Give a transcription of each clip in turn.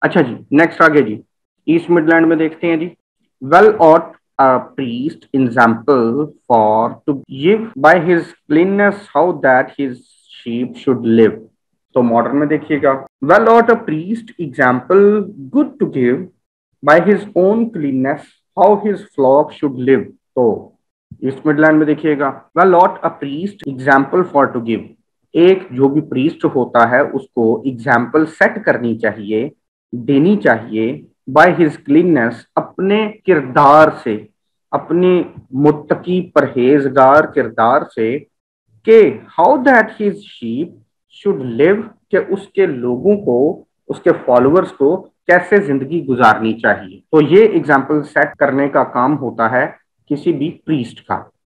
अच्छा जी, नेक्स्ट आगे जी, east Midland में देखते हैं जी। Well ought a priest example for to give by his cleanness how that his sheep should live। तो मॉडर्न में देखिएगा, well ought a priest example good to give by his own cleanness how his flock should live. तो East Midland में देखिएगा, well ought a priest example for to give, एक जो भी priest होता है उसको एग्जाम्पल सेट करनी चाहिए, देनी चाहिए, बाय हिज क्लीननेस, अपने किरदार से, अपने मुत्तकी परहेजगार किरदार से, कि how that his sheep should live, कि उसके लोगों को, उसके फॉलोअर्स को कैसे जिंदगी गुजारनी चाहिए। तो ये एग्जाम्पल सेट करने का काम होता है किसी भी प्रीस्ट का।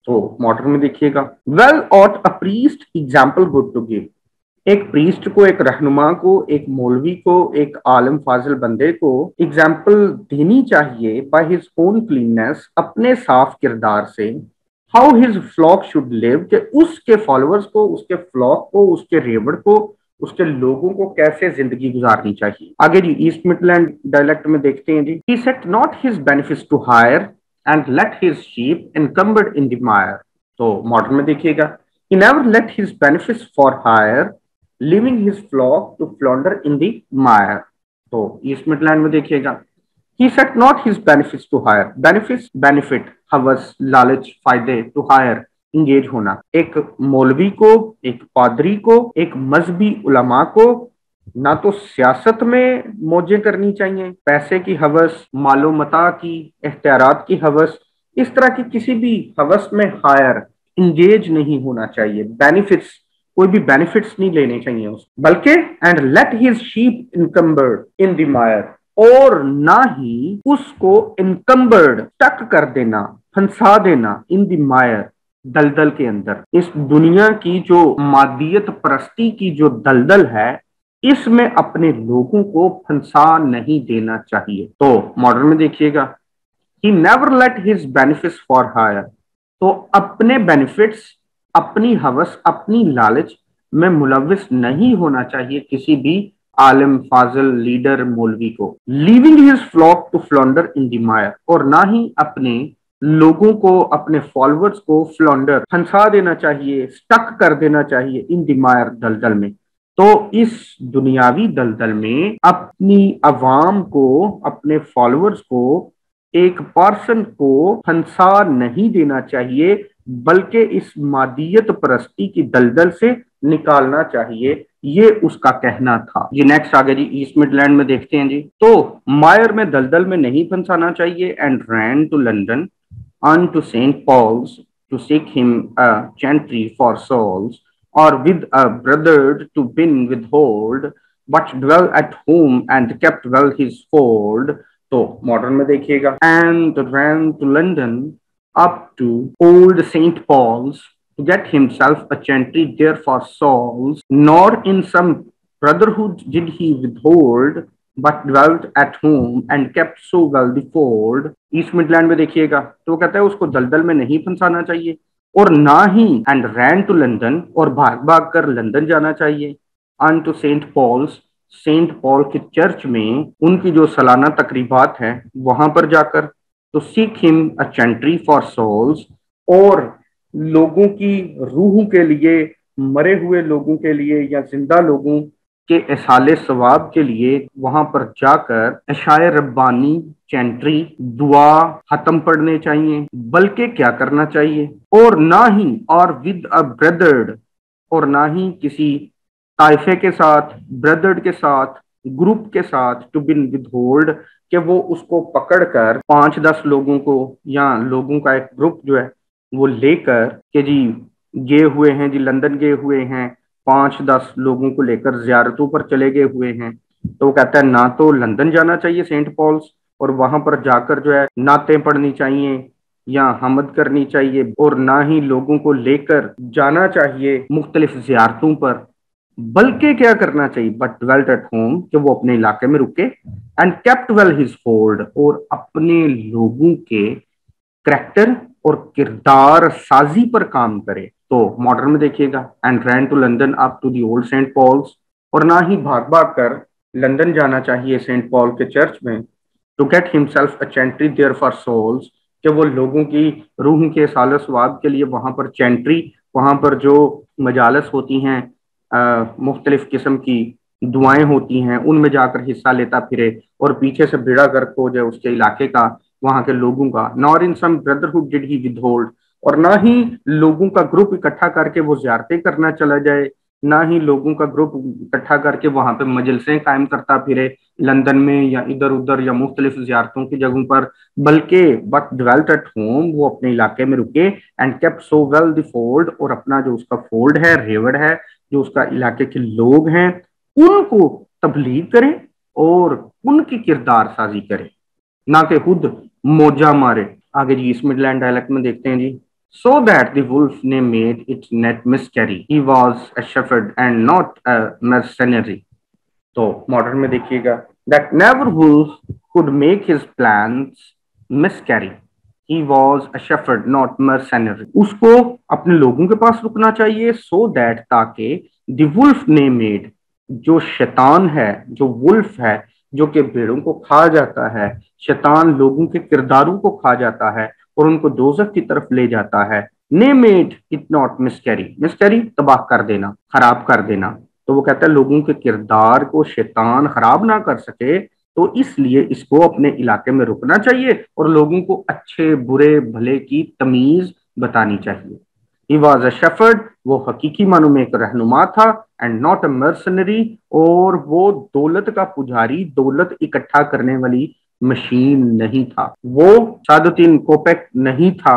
तो मॉडर्न में देखिएगा, well ought a priest example good to give, एक प्रीस्ट को, एक रहनुमा को, एक मौलवी को, एक आलम फाजिल बंदे को एग्जाम्पल देनी चाहिए बाय हिज ओन क्लीननेस, अपने साफ किरदार से, how his flock should live, कि उसके फॉलोअर्स को, उसके फ्लॉक को, उसके रेवड़ को, उसके लोगों को कैसे जिंदगी गुजारनी चाहिए। आगे जी, ईस्ट मिडलैंड डायलेक्ट में देखते हैं जी, he set not his benefits to hire and let his sheep encumbered in the mire. तो मॉडर्न में देखिएगा, he never let his benefits for hire, leaving his flock to flounder in the mire। तो East Midland में देखिएगा, he set not his benefits to hire, benefits benefit, हवस, लालच, फायदे, to hire engage होना, एक मौलवी को, एक पादरी को, एक मजहबी उलमा को ना तो सियासत में मौजें करनी चाहिए, पैसे की हवस, मालो मता की, इख्तियारात की हवस, इस तरह की किसी भी हवस में हायर, इंगेज नहीं होना चाहिए। बेनिफिट्स, कोई भी बेनिफिट्स नहीं लेने चाहिए उस, बल्कि and let his sheep encumbered in the mire, और ना ही उसको इनकम्बर्ड, टक कर देना, फंसा देना, इन द मायर, दलदल के अंदर। इस दुनिया की जो मादियत परस्ती की जो दलदल है, इसमें अपने लोगों को फंसा नहीं देना चाहिए। तो मॉडर्न में देखिएगा, he never let his benefits for hire, तो अपने बेनिफिट्स, अपनी हवस, अपनी लालच में मुलविस नहीं होना चाहिए किसी भी आलिम, फाजिल, लीडर, मौलवी को। Leaving his flock to flounder in the mire, और ना ही अपने लोगों को, अपने फॉलोअर्स को फ्लॉन्डर, फंसा देना चाहिए, स्टक कर देना चाहिए, इन द मायर, दलदल में। तो इस दुनियावी दलदल में अपनी अवाम को, अपने फॉलोअर्स को, एक पर्सन को फंसा नहीं देना चाहिए, बल्कि इस मादियत परस्ती की दलदल से निकालना चाहिए, ये उसका कहना था। ये नेक्स्ट आगे जी, ईस्ट मिडलैंड में देखते हैं जी। तो मायर में, दलदल में नहीं फंसाना चाहिए, and ran to London on to St. Paul's to seek him a chantry for souls, or with a brother to bin withhold, but dwell at home and kept well his fold। तो modern में देखिएगा, and ran to London up to old St. Paul's to get himself a chantry there for souls, nor in some brotherhood did he withhold, but dwelt at home and kept so well the fold। East Midland में देखिएगा, तो कहता है उसको दलदल में नहीं फंसाना चाहिए, और ना ही एंड रैन टू लंदन, और भाग भाग कर लंदन जाना चाहिए, unto saint Paul's, saint Paul की चर्च में उनकी जो सालाना तकरीबात है वहां पर जाकर, तो seek him a chantry for souls, और लोगों की रूह के लिए, मरे हुए लोगों के लिए या जिंदा लोगों के इसाले सवाब के लिए वहां पर जाकर अशाए रब्बानी, चैंट्री, दुआ, खत्म पढ़ने चाहिए। बल्कि क्या करना चाहिए, और ना ही, और विद अ ब्रदर्ड, और ना ही किसी ताइफे के साथ, ब्रदर्ड के साथ, ग्रुप के साथ, टू बिन विद होल्ड, कि वो उसको पकड़कर 5-10 लोगों को, या लोगों का एक ग्रुप जो है वो लेकर के जी गए हुए हैं जी, लंदन गए हुए हैं, 5-10 लोगों को लेकर जियारतों पर चले गए हुए हैं। तो वो कहता है ना तो लंदन जाना चाहिए सेंट पॉल्स, और वहां पर जाकर जो है नातें पढ़नी चाहिए या हमद करनी चाहिए, और ना ही लोगों को लेकर जाना चाहिए मुख्तलिफ जियारतों पर, बल्कि क्या करना चाहिए, बट dwelt एट होम, कि वो अपने इलाके में रुके, and kept well his fold, और अपने लोगों के करैक्टर और किरदार साजी पर काम करे। तो मॉडर्न में देखिएगा, and ran to London up to the old saint Paul's, और ना ही भाग भाग कर लंदन जाना चाहिए सेंट पॉल के चर्च में to get himself a chantry there for souls, कि वो लोगों की रूह के साल स्वाब के लिए वहां पर चैंट्री, वहां पर जो मजालस होती हैं, मुख्तलिफ किस्म की दुआएं होती हैं, उनमें जाकर हिस्सा लेता फिरे और पीछे से बेड़ा गर्क हो जाए उसके इलाके का, वहां के लोगों का। Nor in some brotherhood did he withhold, और ना ही लोगों का ग्रुप इकट्ठा करके वो जियारतें करना चला जाए, ना ही लोगों का ग्रुप इकट्ठा करके वहां पे मजलिसें कायम करता फिरे लंदन में या इधर उधर या मुख्तलिफ जियारतों की जगहों पर, बल्कि बट डिवेल्ट एट होम, वो अपने इलाके में रुके and kept so well the fold, और अपना जो उसका फोल्ड है, रेवड़ है, जो उसका इलाके के लोग हैं, उनको तबलीग करे और उनकी किरदार साजी करे, ना कि खुद मौजा मारे। आगे जी इस मिडलैंड डायलेक्ट में देखते हैं जी। So that the wolf name made its net miscarry. He was a shepherd and not a mercenary. तो मॉडर्न में देखिएगा, that never wolf could make his plans miscarry. He was a shepherd, not mercenary. उसको अपने लोगों के पास रुकना चाहिए, so that ताकि the wolf name made, जो शैतान है, जो वुल्फ है, जो कि भेड़ों को खा जाता है, शैतान लोगों के किरदारों को खा जाता है और उनको दोजख की तरफ ले जाता है। ने मेड इट नॉट मिसकैरी, मिसकैरी तबाह कर देना, खराब कर देना। तो वो कहता है लोगों के किरदार को शैतान खराब ना कर सके, तो इसलिए इसको अपने इलाके में रुकना चाहिए और लोगों को अच्छे बुरे भले की तमीज बतानी चाहिए। He was a shepherd, वो हकीकी मानों में एक रहनुमा था, एंड नॉट अ मर्सनरी, और वो दौलत का पुजारी, दौलत इकट्ठा करने वाली मशीन नहीं था, वो सादुद्दीन कोपेक नहीं था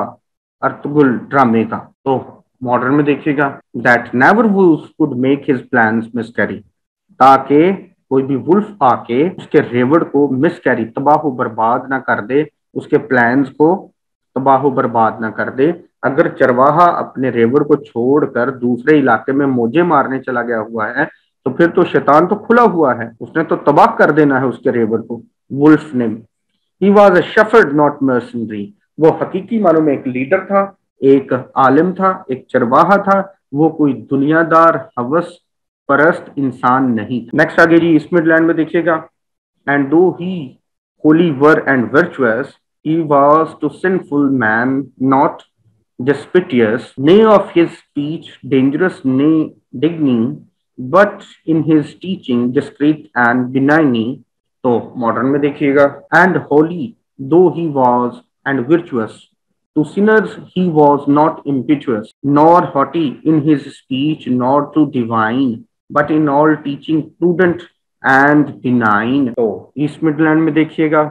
अर्तुगरुल ड्रामे का। तो मॉडर्न में देखिएगा, that never wolf could make his plans miscarry, ताकि कोई भी वुल्फ आके उसके रेवड़ को मिसकैरी, तबाह बर्बाद ना कर दे, उसके प्लान्स को तबाह बर्बाद ना कर दे। अगर चरवाहा अपने रेवड़ को छोड़कर दूसरे इलाके में मौजे मारने चला गया हुआ है, तो फिर तो शैतान तो खुला हुआ है, उसने तो तबाह कर देना है उसके रेवड़ को। वुल्फ ने, he was a shepherd not mercenary, वो हकीकी मानों में एक लीडर था, एक आलिम था, एक चरवाहा था, वो कोई दुनियादार हवस परस्त इंसान नहीं। नेक्स्ट आगे जी इस मिडलैंड में देखिएगा, and though he holy were and virtuous, he was to sinful man not dispiteous, nay of his speech dangerous, nay digning, but in his teaching discreet and benign. तो मॉडर्न में देखिएगा, and holy though he was and virtuous, to sinners he was not impetuous, nor haughty in his speech, nor too divine, but in all teaching prudent and benign. तो East Midland में देखिएगा,